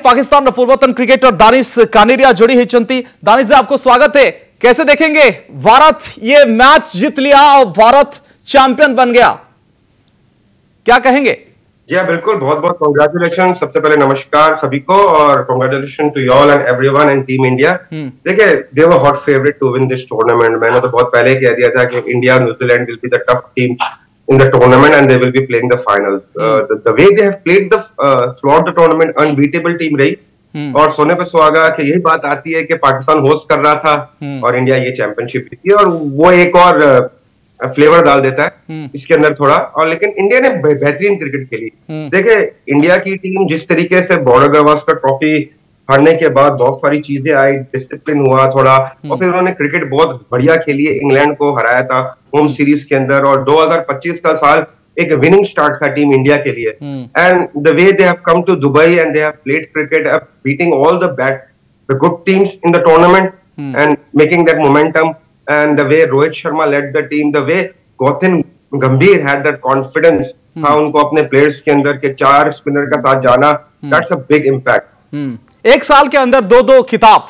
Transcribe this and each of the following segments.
पाकिस्तान पूर्वतन क्रिकेटर दानिश कानेरिया जोड़ी होती। दानिश जी आपको स्वागत है। कैसे देखेंगे भारत ये मैच जीत लिया और भारत चैंपियन बन गया, क्या कहेंगे? जी हाँ, बिल्कुल। बहुत बहुत कॉन्ग्रेचुलेशन। सबसे पहले नमस्कार सभी को और congratulation to you all and everyone and team India. देखिए, they were hot favourite to win this tournament. मैंने तो बहुत पहले कह दिया था कि India New Zealand will be the tough team in the tournament and they will be playing the final. The way they have played throughout the tournament, unbeatable team रही। और सोने पे सुहागा कि यही बात आती है कि पाकिस्तान होस्ट कर रहा था और इंडिया ये चैंपियनशिप जीती और वो एक और फ्लेवर डाल देता है इसके अंदर थोड़ा। और लेकिन इंडिया ने बेहतरीन क्रिकेट खेली। देखिए, इंडिया की टीम जिस तरीके से बॉर्डर गवास्कर ट्रॉफी हारने के बाद बहुत सारी चीजें आई, डिसिप्लिन हुआ थोड़ा, और फिर उन्होंने क्रिकेट बहुत बढ़िया खेली है। इंग्लैंड को हराया था होम सीरीज के अंदर और 2025 का साल एक विनिंग स्टार्ट था टीम इंडिया के लिए। And the way they have come to Dubai and they have played cricket, beating all the good teams in the tournament and making that momentum, and the way Rohit Sharma led the team, the way Gautam Gambhir had that confidence था उनको अपने players के अंदर के 4 spinner का साथ जाना, that's a big impact. एक साल के अंदर दो खिताब,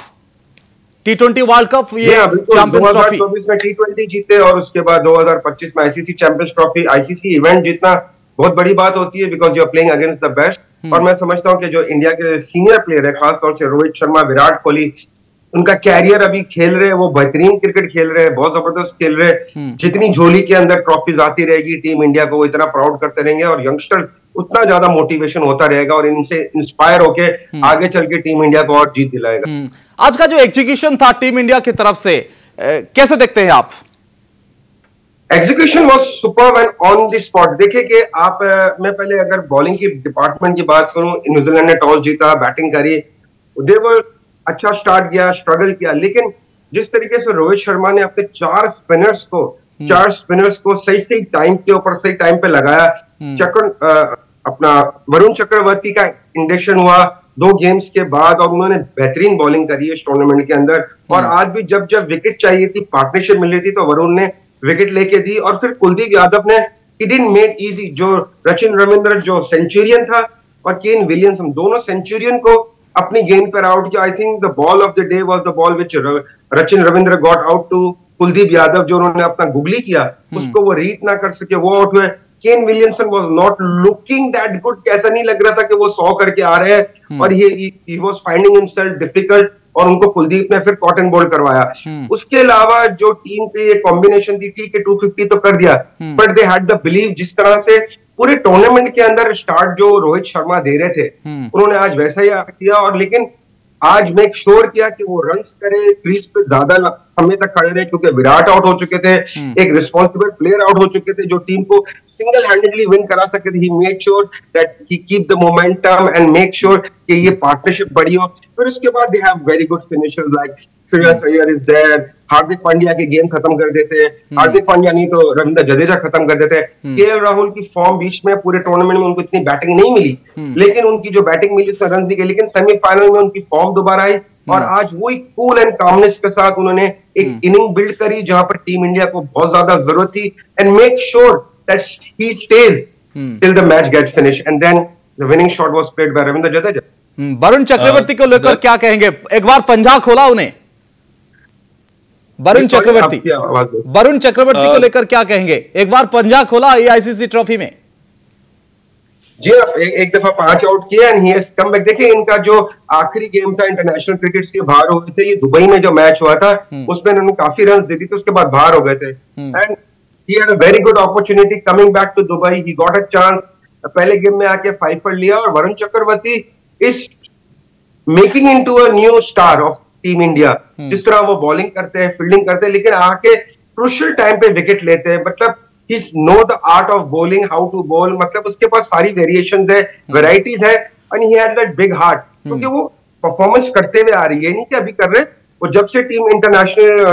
T20 वर्ल्ड कप, ये चैंपियंस ट्रॉफी 2024 में T20 जीते और उसके बाद 2025 में ICC champions trophy. ICC event जीतना बहुत बड़ी बात होती है because you are playing against the best. और मैं समझता हूं कि जो इंडिया के सीनियर प्लेयर है, खासतौर से रोहित शर्मा, विराट कोहली, उनका कैरियर अभी खेल रहे हैं, वो बेहतरीन क्रिकेट खेल रहे हैं, बहुत जबरदस्त खेल रहे हैं। जितनी झोली के अंदर ट्रॉफीज आती रहेगी टीम इंडिया को, वो इतना प्राउड करते रहेंगे और यंगस्टर उतना ज्यादा मोटिवेशन होता रहेगा और इनसे इंस्पायर होके आगे चल के टीम इंडिया को और जीत दिलाएगा। आज का जो एग्जीक्यूशन था टीम इंडिया की तरफ से, कैसे देखते हैं आप? Execution was superb and on the spot. देखिए कि आप, मैं पहले अगर बॉलिंग की डिपार्टमेंट की बात करूं, न्यूजीलैंड ने टॉस जीता, बैटिंग करी, देवर अच्छा स्टार्ट किया, स्ट्रगल किया, लेकिन जिस तरीके से रोहित शर्मा ने अपने 4 स्पिनर्स को सही टाइम के ऊपर सही टाइम पे लगाया। अपना वरुण चक्रवर्ती का इंडक्शन हुआ 2 गेम्स के बाद और उन्होंने बेहतरीन बॉलिंग करी है इस टूर्नामेंट के अंदर। और आज भी जब विकेट चाहिए थी, पार्टनरशिप मिल रही थी, तो वरुण ने विकेट लेके दी और फिर कुलदीप यादव ने ही डिडंट मेक इजी। जो रचिन रविंद्र जो सेंचुरियन था और केन विलियमसन, दोनों सेंचुरियन को अपनी गेंद पर आउट किया। I think the ball of the day was the ball which Rachin Ravindra got out to Kuldeep Yadav, जो उन्होंने अपना गुगली किया, उसको वो रीड ना कर सके, वो आउट हुए। Kane Williamson was not looking that good, कैसा नहीं लग रहा था कि वो 100 करके आ रहे हैं और he was finding himself difficult और उनको कुलदीप ने फिर कॉटन बॉल करवाया। उसके अलावा जो टीम पे ये कॉम्बिनेशन थी, ठीक है 250 तो कर दिया, but they had the believe. जिस तरह से पूरे टूर्नामेंट के अंदर स्टार्ट जो रोहित शर्मा दे रहे थे, उन्होंने आज वैसा ही किया और लेकिन आज मेक श्योर किया कि वो रन्स करे, क्रीज पे ज्यादा समय तक खड़े रहे, क्योंकि विराट आउट हो चुके थे, एक रिस्पॉन्सिबल प्लेयर आउट हो चुके थे जो टीम को सिंगल हैंडेडली विन करा सके थे। He made sure that he keep the momentum and make sure कि ये पार्टनरशिप बढ़ी हो। फिर उसके बाद they have very good finishers like Shreyas Iyer is there, Hardik Pandya के गेम खत्म कर देते हैं, हार्दिक पांड्या नहीं तो रविंद्र जडेजा खत्म कर देते हैं। केएल राहुल की फॉर्म बीच में पूरे टूर्नामेंट में उनको इतनी बैटिंग नहीं मिली, लेकिन उनकी जो बैटिंग मिली उसमें रन दिखे, लेकिन सेमीफाइनल में उनकी फॉर्म दोबारा आई और आज वही कूल एंड कामनेस के साथ उन्होंने एक इनिंग बिल्ड करी जहां पर टीम इंडिया को बहुत ज्यादा जरूरत थी। And make sure that he stage till the match gets finish and then the winning shot was played by Ravindra Jadeja. Varun Chakravarthy को लेकर क्या कहेंगे? एक बार पंजा खोला उन्हें, वरुण चक्रवर्ती को लेकर क्या कहेंगे? एक बार पंजा खोला आईसीसी ट्रॉफी में। जी, एक दफा 5 आउट किया and he has come back. देखिए, इनका जो आखिरी गेम था इंटरनेशनल क्रिकेट से बाहर हो गए थे, ये दुबई में जो मैच हुआ था उसमें इन्होंने काफी रन दे दी थी, उसके बाद बाहर हो गए थे and he had a very good opportunity coming back to Dubai. He got a chance, पहले गेम में आके 5 पर लिया और Varun Chakravarthy is making into a new star of team India. जिस तरह वो बॉलिंग करते हैं, फील्डिंग करते हैं, लेकिन आके क्रूशियल टाइम पे विकेट लेते हैं। मतलब he know the art of bowling, how to bowl, मतलब उसके पास सारी वेरिएशंस है, वैरायटीज है and he had that big heart, क्योंकि वो परफॉर्मेंस करते हुए आ रही है, नहीं कि अभी कर रहे। वो जब से टीम इंटरनेशनल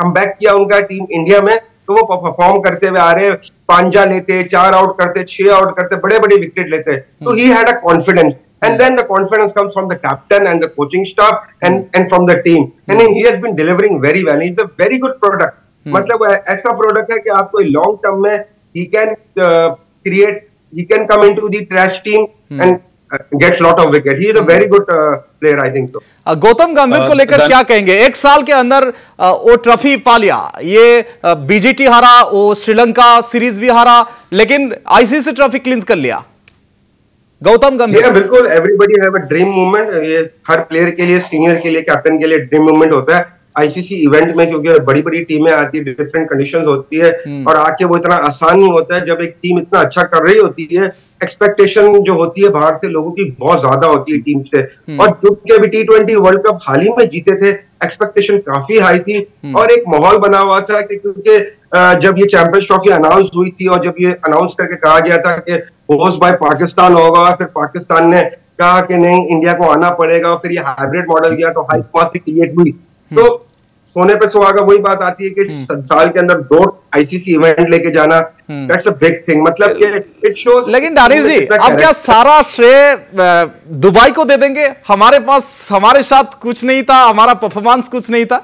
कमबैक किया उनका टीम इंडिया में, तो वो परफॉर्म करते हुए आ रहे हैं। पांजा लेते, 4 आउट करते, 6 आउट करते, बड़े बड़े विकेट लेते, तो ही had a confidence and then the confidence comes from the captain and the coaching staff and from the team and he has been delivering very well. He's a very good product. मतलब ऐसा product है कि आपको long term में he can create, he can come into the trash team and gets lot of wicket. He is a very good player, I think so. Gautam गंभीर को लेकर क्या कहेंगे? एक साल के अंदर वो ट्रॉफी पा लिया, ये बीजीटी हारा, वो श्रीलंका सीरीज भी हारा, लेकिन आईसीसी ट्रॉफी क्लींस कर लिया। गौतम गंभीर बिल्कुल, everybody have a dream moment. ये हर प्लेयर के लिए, सीनियर के लिए, कैप्टन के लिए ड्रीम मोमेंट होता है आईसीसी इवेंट में, क्योंकि बड़ी बड़ी टीमें आती है, डिफरेंट कंडीशंस होती है और आके वो इतना आसान नहीं होता है। जब एक टीम इतना अच्छा कर रही होती है, एक्सपेक्टेशन जो होती है बाहर से लोगों की बहुत ज्यादा होती है टीम से, और क्योंकि अभी T20 वर्ल्ड कप हाल ही में जीते थे, एक्सपेक्टेशन काफी हाई थी और एक माहौल बना हुआ था कि क्योंकि जब ये चैंपियंस ट्रॉफी अनाउंस हुई थी और जब ये अनाउंस करके कहा गया था कि होस्ट बाय पाकिस्तान होगा, फिर पाकिस्तान ने कहा कि नहीं इंडिया को आना पड़ेगा, और फिर ये हाइब्रिड मॉडल गया तो हाइप काफी क्रिएट हुई। तो सोने पे सुहागा वही बात आती है कि साल के अंदर 2 आईसीसी इवेंट लेके जाना, दैट्स अ बिग थिंग। मतलब कि इट शोस। लेकिन दानिश जी, अब क्या सारा श्रेय दुबई को दे देंगे? हमारे पास, हमारे साथ कुछ नहीं था, हमारा परफॉर्मेंस कुछ नहीं था।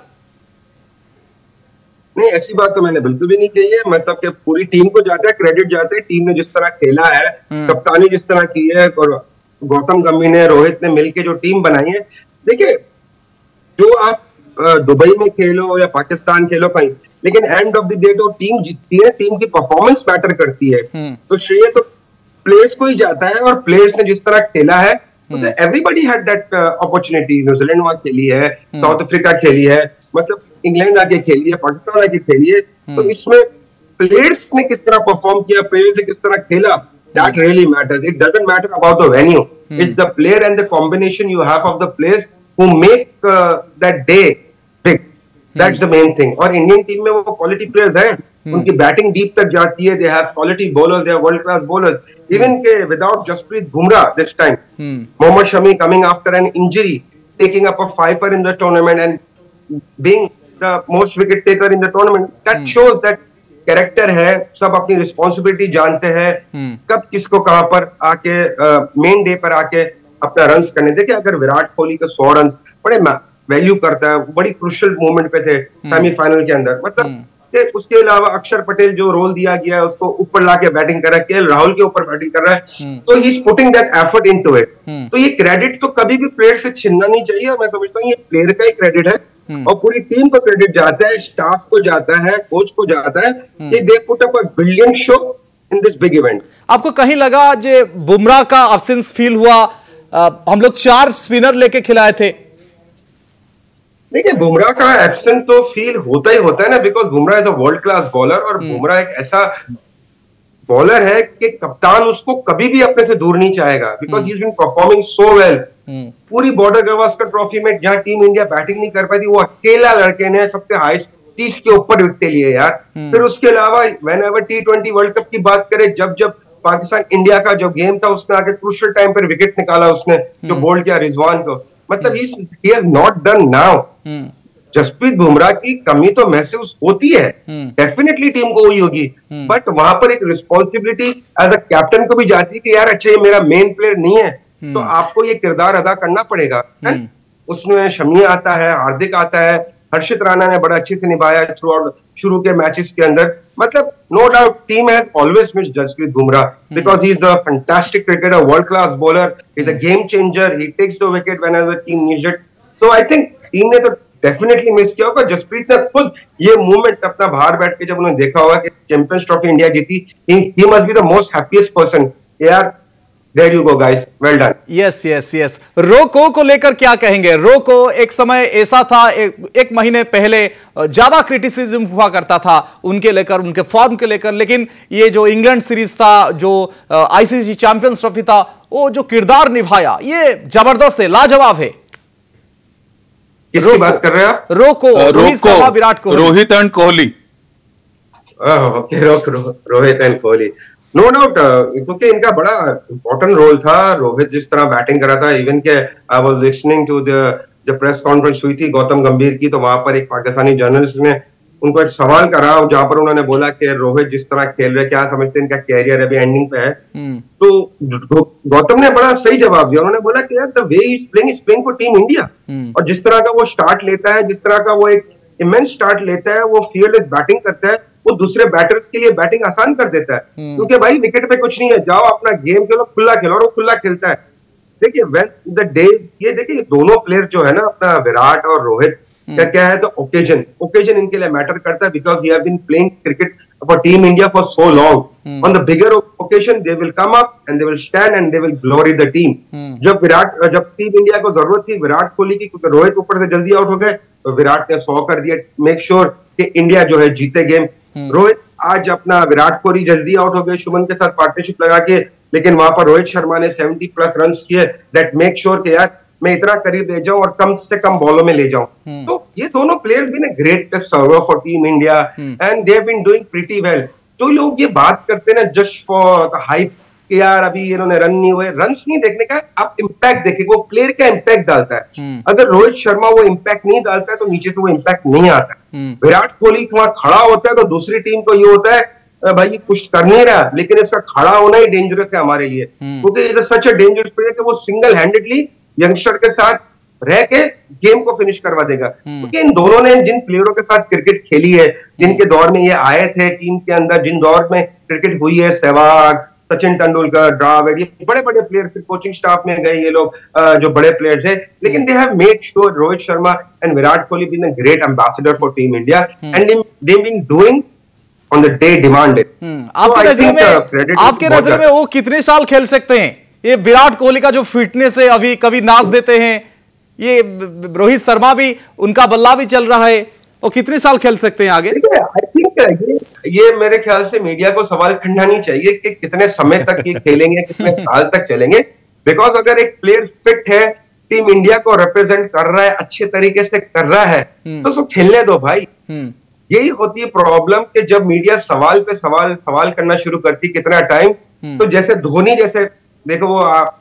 नहीं, ऐसी बात तो मैंने बिल्कुल भी नहीं कही है। मतलब कि पूरी टीम को जाता है क्रेडिट, जाता है टीम ने जिस तरह खेला है, कप्तानी जिस तरह की है, और गौतम गंभीर ने, रोहित ने मिलकर जो टीम बनाई है। देखिए, जो आप दुबई में खेलो या पाकिस्तान खेलो कहीं, लेकिन एंड ऑफ द डे तो टीम जीतती है, टीम की परफॉर्मेंस मैटर करती है। तो श्रेय तो प्लेयर्स को ही जाता है, और प्लेयर्स ने जिस तरह खेला है, तो everybody had that opportunity. New Zealand वहां खेली है, साउथ अफ्रीका खेली है, मतलब इंग्लैंड आके खेली है, पाकिस्तान आके खेली है। तो इसमें प्लेयर्स ने किस तरह परफॉर्म किया, प्लेयर्स ने किस तरह खेला, that really matters. It doesn't matter about the venue, it's the player and the combination you have of the players who make that day big. That's the main thing. और Indian team में वो quality players हैं, उनकी batting deep तक जाती है, they have quality bowlers, they have world class bowlers. Even के without Jasprit Bumrah this time, Mohammad Shami coming after an injury, taking up a fifer in the tournament and being the most wicket taker in the tournament, that shows that character है, सब अपनी responsibility जानते हैं, कब किसको कहां पर आके मेन डे पर आके अपना रन्स करने। देखिए, अगर विराट कोहली के 100 रन बड़े वैल्यू करता है, बड़ी क्रूशियल मोमेंट पे थे सेमीफाइनल के अंदर, मतलब उसके अलावा अक्षर पटेल जो रोल दिया गया है उसको ऊपर लाके बैटिंग कर रहा है, केएल राहुल के ऊपर बैटिंग कर रहा है, तो he is putting that effort into it. तो ये क्रेडिट तो कभी भी प्लेयर से छीनना नहीं चाहिए। मैं समझता हूँ ये प्लेयर का ही क्रेडिट है, और पूरी टीम को क्रेडिट जाता है, स्टाफ को जाता है, कोच को जाता है कि they put up a brilliant show in this big event. आपको कहीं लगा जो बुमराह का अब्सेंस फील हुआ? हम लोग 4 स्पिनर लेके खिलाए थे। देखिए, बुमराह का एब्सेंट तो फील होता ही होता है ना, because Bumrah is a world class bowler, और बुमराह एक ऐसा बॉलर है कि कप्तान उसको कभी भी अपने से दूर नहीं चाहेगा, because he is been performing so well. पूरी बॉर्डर गवास्कर ट्रॉफी में जहां टीम इंडिया बैटिंग नहीं कर पाई थी, वो अकेला लड़के ने सबसे हाईएस्ट 30 के ऊपर विकेट लिए यार। फिर उसके अलावा when ever T20 world cup की बात करें, जब जब पाकिस्तान इंडिया का जो गेम था, उसने आके क्रूशियल टाइम पर विकेट निकाला, उसने जो बोल्ड किया रिजवान को, मतलब he has not done now. Jasprit Bumrah की कमी तो महसूस होती है, डेफिनेटली टीम को हुई होगी, बट वहां पर एक रिस्पॉन्सिबिलिटी एज अ कैप्टन को भी जाती है कि यार अच्छा ये मेरा मेन प्लेयर नहीं है, तो आपको ये किरदार अदा करना पड़ेगा। उसमें शमी आता है, हार्दिक आता है, हर्षित राणा ने बड़ा अच्छे से निभाया थ्रू आउट शुरू के मैचेस के अंदर। मतलब no doubt team has always missed Jasprit Bumrah because he is a fantastic cricketer, world class bowler, is a game changer, he takes the wicket whenever team needs it. So I think team ने तो definitely miss किया होगा। जसप्रीत ने खुद ये movement अपना बाहर बैठ के जब उन्होंने देखा होगा कि चैंपियंस ट्रॉफी इंडिया जीती, he must be the most happiest person. यार There you go guys, well done. Yes. रोको को लेकर क्या कहेंगे? रोको एक समय ऐसा था, एक महीने पहले ज्यादा क्रिटिसिज्म हुआ करता था उनके लेकर, उनके फॉर्म के लेकर, लेकिन ये जो इंग्लैंड सीरीज था, जो आईसीसी चैंपियंस ट्रॉफी था, वो जो किरदार निभाया, ये जबरदस्त है, लाजवाब है। किसकी बात कर रहे हैं आप? रोको, Rohit Sharma, Virat Kohli. Rohit and Kohli. Okay, Rohit and Kohli, no doubt, क्योंकि इनका बड़ा इंपॉर्टेंट रोल था। रोहित जिस तरह बैटिंग करा था, इवन के आई वाज लिसनिंग टू जब प्रेस कॉन्फ्रेंस हुई थी गौतम गंभीर की, तो वहां पर एक पाकिस्तानी जर्नलिस्ट ने उनको एक सवाल करा, जहां पर उन्होंने बोला कि रोहित जिस तरह खेल रहे, क्या समझते हैं इनका कैरियर अभी एंडिंग पे है? तो गौतम ने बड़ा सही जवाब दिया। उन्होंने बोला कि यार the way is playing for team India, और जिस तरह का वो स्टार्ट लेता है, जिस तरह का वो एक इमेंस स्टार्ट लेता है, वो फियरलेस बैटिंग करता है, वो दूसरे बैटर्स के लिए बैटिंग आसान कर देता है, क्योंकि भाई विकेट पे कुछ नहीं है, जाओ अपना गेम खेलो, खुला खेलो, और वो खुला खेलता है। देखिए वेन द डेज, ये देखिए दोनों प्लेयर जो है ना, अपना विराट और रोहित का क्या है, तो ओकेजन इनके लिए मैटर करता है, because they have been playing cricket for team India for so long. On the bigger occasion they will come up and they will stand and they will glory the team. जब team India को जरूरत थी विराट कोहली की, क्योंकि रोहित ऊपर से जल्दी out हो गए, तो विराट ने 100 कर दिया, मेक श्योर कि इंडिया जो है जीते गेम। रोहित आज अपना, विराट कोहली जल्दी आउट हो गए शुभमन के साथ पार्टनरशिप लगा के, लेकिन वहां पर रोहित शर्मा ने 70+ रन किए, दैट मेक श्योर कि यार मैं इतना करीब ले जाऊं और कम से कम बॉलों में ले जाऊं। तो ये दोनों प्लेयर्स भी ना great server for team India and they have been doing pretty well. जो लोग ये बात करते हैं ना जस्ट फॉर द हाइप कि यार अभी इन्होंने रन नहीं हुए, रन्स नहीं देखने का, आप इंपैक्ट देखेंगे, वो प्लेयर का इंपैक्ट डालता है। अगर रोहित शर्मा वो इंपैक्ट नहीं डालता है तो नीचे से वो इंपैक्ट नहीं आता है। विराट कोहली वहां खड़ा होता है तो दूसरी टीम को ये होता है भाई कुछ कर नहीं रहा, लेकिन इसका खड़ा होना ही डेंजरस है हमारे लिए, क्योंकि it is such a dangerous player कि वो सिंगल हैंडेडली यंगस्टर के साथ रह के गेम को फिनिश करवा देगा। क्योंकि इन दोनों ने जिन प्लेयरों के साथ क्रिकेट खेली है, जिनके दौर में ये आए थे टीम के अंदर, जिन दौर में क्रिकेट हुई है, सहवाग, सचिन तेंदुलकर, द्रविड़, ये बड़े बड़े प्लेयर, फिर कोचिंग स्टाफ में गए ये लोग जो बड़े प्लेयर्स हैं, लेकिन they have made sure Rohit Sharma and Virat Kohli been a great ambassador for team India and they been doing on the day demanded. आपके नजर में वो कितने साल खेल सकते हैं? ये विराट कोहली का जो फिटनेस है, अभी कभी नाच देते हैं, ये रोहित शर्मा भी, उनका बल्ला भी चल रहा है, वो कितने साल खेल सकते हैं आगे? आई थिंक ये मेरे ख्याल से मीडिया को सवाल करना नहीं चाहिए कि कितने समय तक ये खेलेंगे, कितने साल तक चलेंगे, बिकॉज अगर एक प्लेयर फिट है, टीम इंडिया को रिप्रेजेंट कर रहा है, अच्छे तरीके से कर रहा है, तो उसको खेलने दो भाई। यही होती है प्रॉब्लम कि जब मीडिया सवाल पे सवाल करना शुरू करती, कितना टाइम, तो जैसे धोनी जैसे देखो, वो आप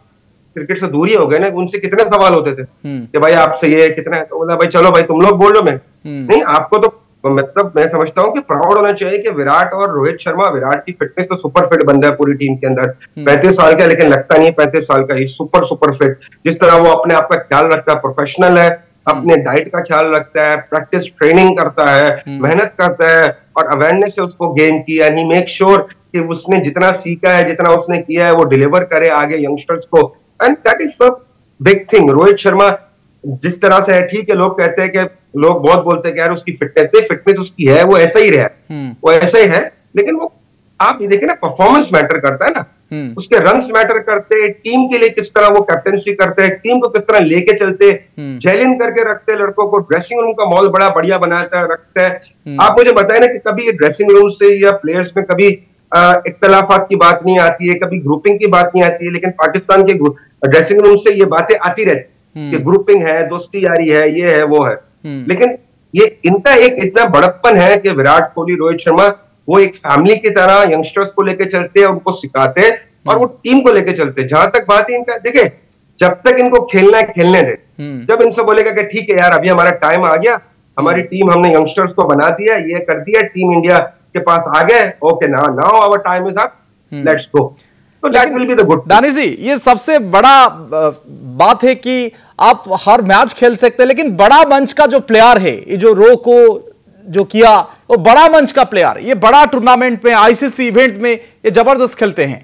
क्रिकेट से दूर ही हो गए ना, उनसे कितने सवाल होते थे कि भाई आपसे ये कितना है, तो बोला भाई चलो भाई तुम लोग बोल लो, मैं नहीं, आपको तो मतलब मैं समझता हूँ कि प्राउड होना चाहिए कि विराट और रोहित शर्मा, विराट की फिटनेस तो सुपर फिट बंदा है पूरी टीम के अंदर, 35 साल का, लेकिन लगता नहीं 35 साल का ही, सुपर फिट। जिस तरह वो अपने आप का ख्याल रखता है, प्रोफेशनल है, अपने डाइट का ख्याल रखता है, प्रैक्टिस ट्रेनिंग करता है, मेहनत करता है, और अवेयरनेस से उसको गेम की, एंड ही मेक श्योर कि उसने जितना सीखा है, जितना उसने किया है, वो डिलीवर करे आगे यंगस्टर्स को, and that is a big thing. Rohit Sharma जिस तरह से है, ठीक है, लोग कहते हैं कि लोग बहुत बोलते हैं कि यार उसकी फिटनेस उसकी है, वो ऐसा ही रहा, वो ऐसा ही है, लेकिन वो आप ये देखें ना, परफॉर्मेंस मैटर करता है ना, उसके रन्स मैटर करते हैं, टीम के लिए किस तरह वो कैप्टनसी करते हैं, टीम को किस तरह लेके चलते, चैलेंज करके रखते हैं लड़कों को, ड्रेसिंग रूम का माहौल बड़ा बढ़िया बनाता है, रखता है। आप मुझे बताएं ना कि कभी ड्रेसिंग रूम से या प्लेयर्स में कभी इख्तलाफात की बात नहीं आती है, कभी ग्रुपिंग की बात नहीं आती है, लेकिन पाकिस्तान के ड्रेसिंग रूम से ये बातें आती रहती कि ग्रुपिंग है, दोस्ती यारी है, ये है, वो है, लेकिन ये इनका एक इतना बड़प्पन है कि विराट कोहली, रोहित शर्मा, वो एक फैमिली की तरह यंगस्टर्स को लेकर चलते हैं, उनको सिखाते हैं, और वो टीम को लेकर चलते हैं। जहां तक बात है इनका, देखे, जब तक इनको खेलना है खेलने दे, जब इनसे बोलेगा कि ठीक है यार अभी हमारा टाइम आ गया, हमारी टीम, हमने यंगस्टर्स को बना दिया, ये कर दिया, टीम इंडिया के पास आ गए, okay now our time is up, let's go, तो that will be the good. Danish ji, ये सबसे बड़ा बात है कि आप हर मैच खेल सकते हैं, लेकिन बड़ा मंच का जो प्लेयर है, ये जो रो को जो किया, वो बड़ा मंच का प्लेयर, ये बड़ा टूर्नामेंट में, आईसीसी इवेंट में ये जबरदस्त खेलते हैं।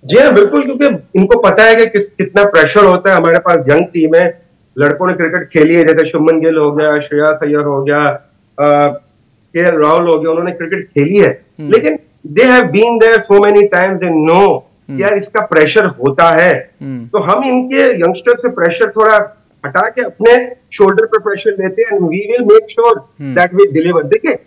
जी हाँ, बिल्कुल, क्योंकि इनको पता है कि कितना प्रेशर होता है। हमारे पास यंग टीम है, लड़कों ने क्रिकेट खेली है, जैसे शुभमन गिल हो गया, श्रेयस अय्यर हो गया, केएल राहुल हो गया, उन्होंने क्रिकेट खेली है, लेकिन they have been there so many times, they know यार इसका प्रेशर होता है। तो हम इनके यंगस्टर से प्रेशर थोड़ा हटा के अपने शोल्डर पर प्रेशर लेते हैं, and we will make sure that we deliver. देखिए,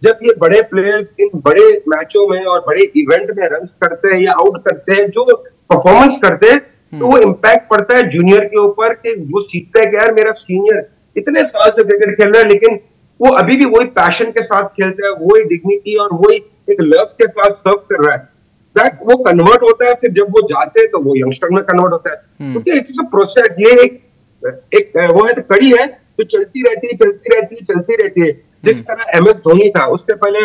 जब ये बड़े प्लेयर्स इन बड़े मैचों में और बड़े इवेंट में रन करते हैं या आउट करते हैं, जो परफॉर्मेंस करते हैं, तो वो इम्पैक्ट पड़ता है जूनियर के ऊपर, कि वो सीखता है कि यार मेरा सीनियर इतने साल से क्रिकेट खेल रहा है, लेकिन वो अभी भी वही पैशन के साथ खेलता है, वही डिग्निटी और वही एक लव के साथ सर्व कर रहा है। दैट वो कन्वर्ट होता है, फिर जब वो जाते हैं तो वो यंगस्टर में कन्वर्ट होता है, क्योंकि इट्स अ प्रोसेस। ये एक वो है, तो कड़ी है जो चलती रहती है। जिस तरह एमएस धोनी था, उससे पहले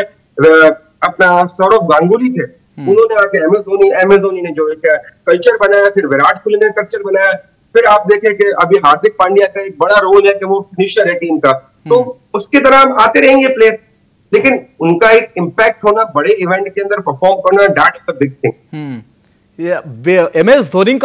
अपना सौरव गांगुली थे, उन्होंने आके एमएस धोनी ने जो कल्चर बनाया, फिर विराट कोहली ने कल्चर बनाया, फिर आप देखें कि अभी हार्दिक पांड्या का एक बड़ा रोल है कि वो फिनिशर है टीम का, तो उसकी तरह आते रहेंगे प्लेयर, लेकिन उनका एक इम्पैक्ट होना, बड़े इवेंट के अंदर परफॉर्म करना, that's the big thing. MS Dhoni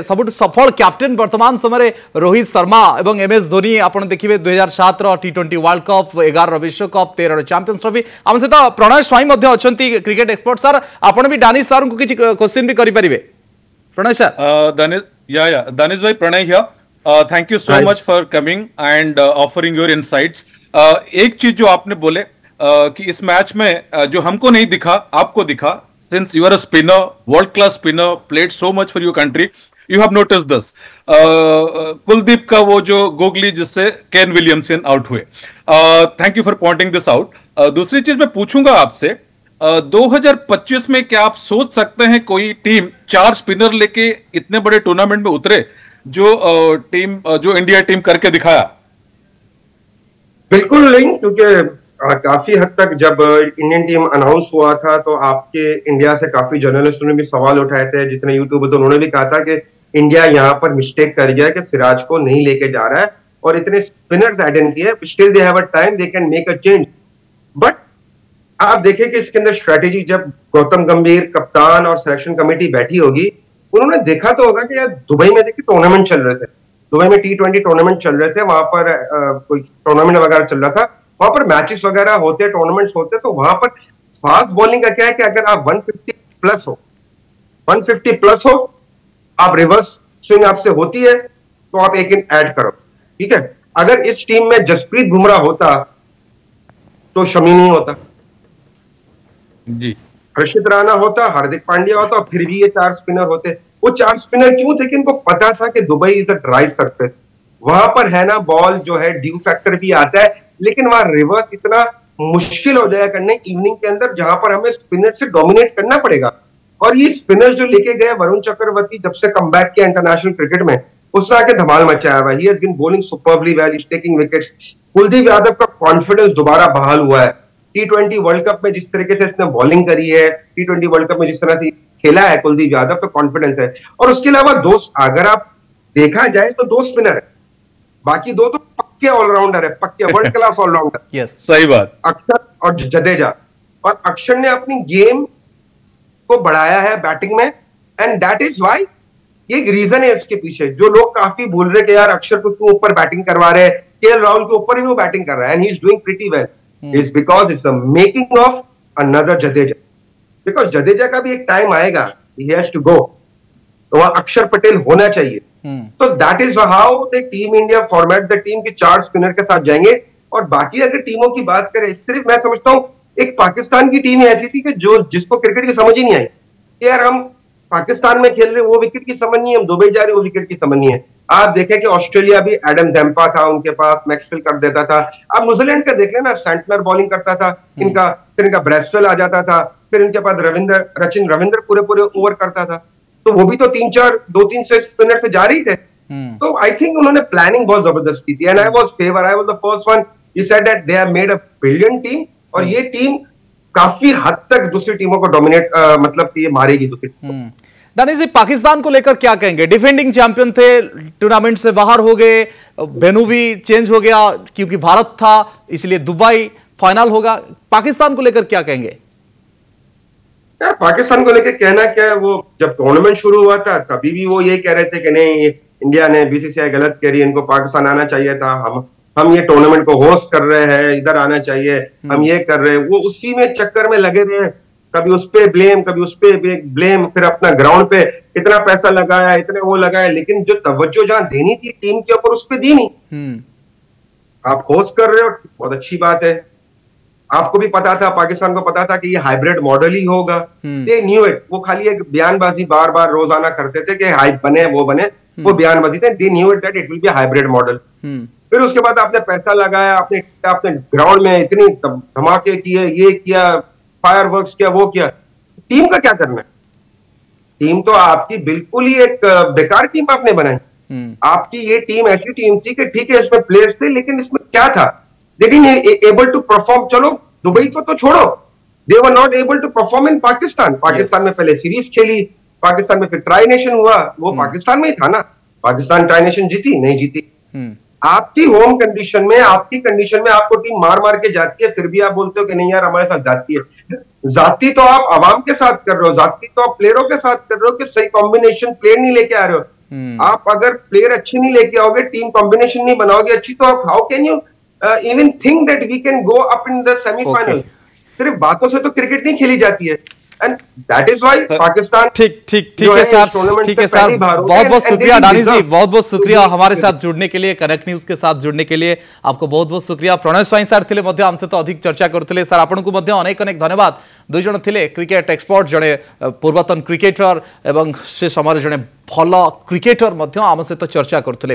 सबुठ सफल कैप्टेन वर्तमान समय रोहित शर्मा और एमएस धोनी आप देखिए 2007 T20 वर्ल्ड कप 11 विश्वकप 13 चैंपियंस ट्रॉफी आम सहित प्रणय स्वाई अच्छा क्रिकेट एक्सपर्ट सर आपड़ भी दानिश सर को किसी क्वेश्चन भी करेंगे प्रणय सर दानिश भाई Pranay here thank you so much for coming and offering your insights. एक चीज जो आपने बोले कि इस मैच में जो हमको नहीं दिखा आपको दिखा, since you are a spinner, world class spinner, played so much for your country, you have noticed this. Kuldeep का वो जो गोगली जिससे केन विलियमसन आउट हुए, thank you for pointing this out. दूसरी चीज मैं पूछूंगा आपसे, 2025 में क्या आप सोच सकते हैं कोई टीम 4 स्पिनर लेके इतने बड़े टूर्नामेंट में उतरे जो इंडिया टीम करके दिखाया? बिल्कुल नहीं, क्योंकि काफी हद तक जब इंडियन टीम अनाउंस हुआ था तो आपके इंडिया से काफी जर्नलिस्टों ने भी सवाल उठाए थे, जितने यूट्यूबर तो उन्होंने भी कहा था कि इंडिया यहाँ पर मिस्टेक कर गया कि सिराज को नहीं लेके जा रहा है और इतने स्पिनर्स ऐड इन किए, still they have a time, they can make a change. But आप देखें कि इसके अंदर स्ट्रेटेजी, जब गौतम गंभीर कप्तान और सिलेक्शन कमेटी बैठी होगी, उन्होंने देखा तो होगा कि यार दुबई में देखिए टूर्नामेंट चल रहे थे, दुबई में T20 टूर्नामेंट चल रहे थे, वहां पर कोई टूर्नामेंट वगैरह चल रहा था, वहां पर मैचेस वगैरह होते, टूर्नामेंट्स होते, तो वहां पर फास्ट बॉलिंग का क्या है कि अगर आप 150 प्लस हो, आप रिवर्स स्विंग आपसे होती है तो आप एक इन ऐड करो, ठीक है। अगर इस टीम में जसप्रीत बुमराह होता तो शमी नहीं होता जी, हर्षित राणा होता, हार्दिक पांड्या होता, और फिर भी ये 4 स्पिनर होते। वो 4 स्पिनर क्यों थे कि इनको पता था कि Dubai is a drive surface, वहां पर है ना बॉल जो है ड्यू फैक्टर भी आता है, लेकिन वहां रिवर्स इतना मुश्किल हो जाएगा करने इवनिंग के अंदर, जहां पर हमें स्पिनर से डोमिनेट करना पड़ेगा। और ये स्पिनर जो लेके गए वरुण चक्रवर्ती, जब से कमबैक किया इंटरनेशनल क्रिकेट में, उससे आके धमाल मचाया हुआ है। He has been bowling superbly well, he is taking wickets. Kuldeep Yadav का कॉन्फिडेंस दोबारा बहाल हुआ है। T20 वर्ल्ड कप में जिस तरीके से इसने बॉलिंग करी है, T20 वर्ल्ड कप में जिस तरह से खेला है कुलदीप यादव, तो कॉन्फिडेंस है। और उसके अलावा अगर आप देखा जाए तो 2 स्पिनर है, बाकी 2 तो पक्के ऑलराउंडर है, पक्के वर्ल्ड क्लास ऑलराउंडर। यस, सही बात। अक्षर और जडेजा, और अक्षर ने अपनी गेम को बढ़ाया है बैटिंग में, एंड दैट इज व्हाई, ये एक रीजन है इसके पीछे। जो लोग काफी बोल रहे कि यार अक्षर को क्यों ऊपर बैटिंग करवा रहे हैं, केएल राहुल के ऊपर ही वो बैटिंग कर रहा है, and he is doing pretty well, is because it's the making of another Jadeja. Because Jadeja का भी एक टाइम आएगा, ही हैज टू गो, तो वह अक्षर पटेल होना चाहिए। तो that is how the team India format the team की 4 स्पिनर के साथ जाएंगे। और बाकी अगर टीमों की बात करें, सिर्फ मैं समझता हूं एक पाकिस्तान की टीम ही ऐसी थी कि जिसको क्रिकेट की समझ ही नहीं आई, यार हम पाकिस्तान में खेल रहे, वो विकेट की समझ नहीं है, हम दुबई जा रहे, वो विकेट की समझ नहीं है। आप देखें कि ऑस्ट्रेलिया भी एडम जैम्पा था उनके पास, मैक्सवेल कर देता था। अब न्यूजीलैंड का देख लेना, सैंटनर बॉलिंग करता था, फिर इनका ब्रेसवेल आ जाता था, फिर इनके पास रविंद्र पूरे ओवर करता था, तो वो भी तो 2-3 से स्पिनर से जा रही थे। तो आई थिंक उन्होंने प्लानिंग बहुत जबरदस्त की थी, and I was the first one, he said that they have made a brilliant team, और ये टीम काफी हद तक दूसरी टीमों को डोमिनेट मतलब ये मारेगी दूसरी। दानिश जी, पाकिस्तान को लेकर क्या कहेंगे? डिफेंडिंग चैंपियन थे, टूर्नामेंट से बाहर हो गए, वेन्यू भी चेंज हो गया क्योंकि भारत था, इसलिए दुबई फाइनल होगा। पाकिस्तान को लेकर क्या कहेंगे? यार पाकिस्तान को लेकर कहना क्या है, वो जब टूर्नामेंट शुरू हुआ था तभी भी वो ये कह रहे थे कि नहीं, इंडिया ने BCCI गलत करी, इनको पाकिस्तान आना चाहिए था, हम ये टूर्नामेंट को होस्ट कर रहे हैं, इधर आना चाहिए, हम ये कर रहे हैं। वो उसी में चक्कर में लगे रहे, कभी उस पे ब्लेम, कभी उस पे ब्लेम, फिर अपना ग्राउंड पे इतना पैसा लगाया, इतने वो लगाया, लेकिन जो तवज्जो जहां देनी थी टीम के ऊपर उस पे दी नहीं। आप होस्ट कर रहे हो, बहुत अच्छी बात है, आपको भी पता था, पाकिस्तान को पता था कि ये हाइब्रिड मॉडल ही होगा, दे न्यू इट। वो खाली एक बयानबाजी बार बार रोजाना करते थे कि हाइप बने, वो बने, वो बयानबाजी थे, they knew it that it will be hybrid model. फिर उसके बाद आपने पैसा लगाया, आपने ग्राउंड में इतनी धमाके किए, ये किया, फायरवर्क्स किया, वो किया, टीम का क्या करना है? टीम तो आपकी बिल्कुल ही एक बेकार टीम आपने बनाई। आपकी ये टीम ऐसी टीम थी कि ठीक है इसमें प्लेयर्स थे, लेकिन इसमें क्या था, they didn't able to perform। चलो दुबई को तो छोड़ो, they were not able to perform in Pakistan. Pakistan में पहले सीरीज खेली, पाकिस्तान में फिर ट्राई नेशन हुआ, वो पाकिस्तान में ही था ना, पाकिस्तान ट्राई नेशन जीती नहीं जीती। आपकी होम कंडीशन में, आपकी कंडीशन में आपको टीम मार मार के जाती है, फिर भी आप बोलते हो कि नहीं यार हमारे साथ जाती है। जाती तो आप आवाम के साथ कर रहे हो, जाती तो आप प्लेयरों के साथ कर रहे हो कि सही कॉम्बिनेशन प्लेयर नहीं लेके आ रहे हो। आप अगर प्लेयर अच्छी नहीं लेके आओगे, टीम कॉम्बिनेशन नहीं बनाओगे अच्छी, तो आप how can you even think that we can go up in the semifinal. सिर्फ बातों से तो क्रिकेट नहीं खेली जाती है, and that is why Pakistan ठीक है सर, ठीक है सर, बहुत बहुत शुक्रिया दानिश जी, बहुत बहुत शुक्रिया हमारे साथ जुड़ने के लिए, कनेक्ट न्यूज के साथ जुड़ने के लिए आपको बहुत बहुत शुक्रिया। प्रणय स्वाई सर थिले मध्य हमसे तो अधिक चर्चा करथिले सर, आपनको मध्य अनेक अनेक धन्यवाद। दुई जण थिले क्रिकेट एक्सपर्ट, जड़े पूर्वतन क्रिकेटर एवं से समय जड़े भल क्रिकेटर मध्य आम सहित चर्चा करथिले।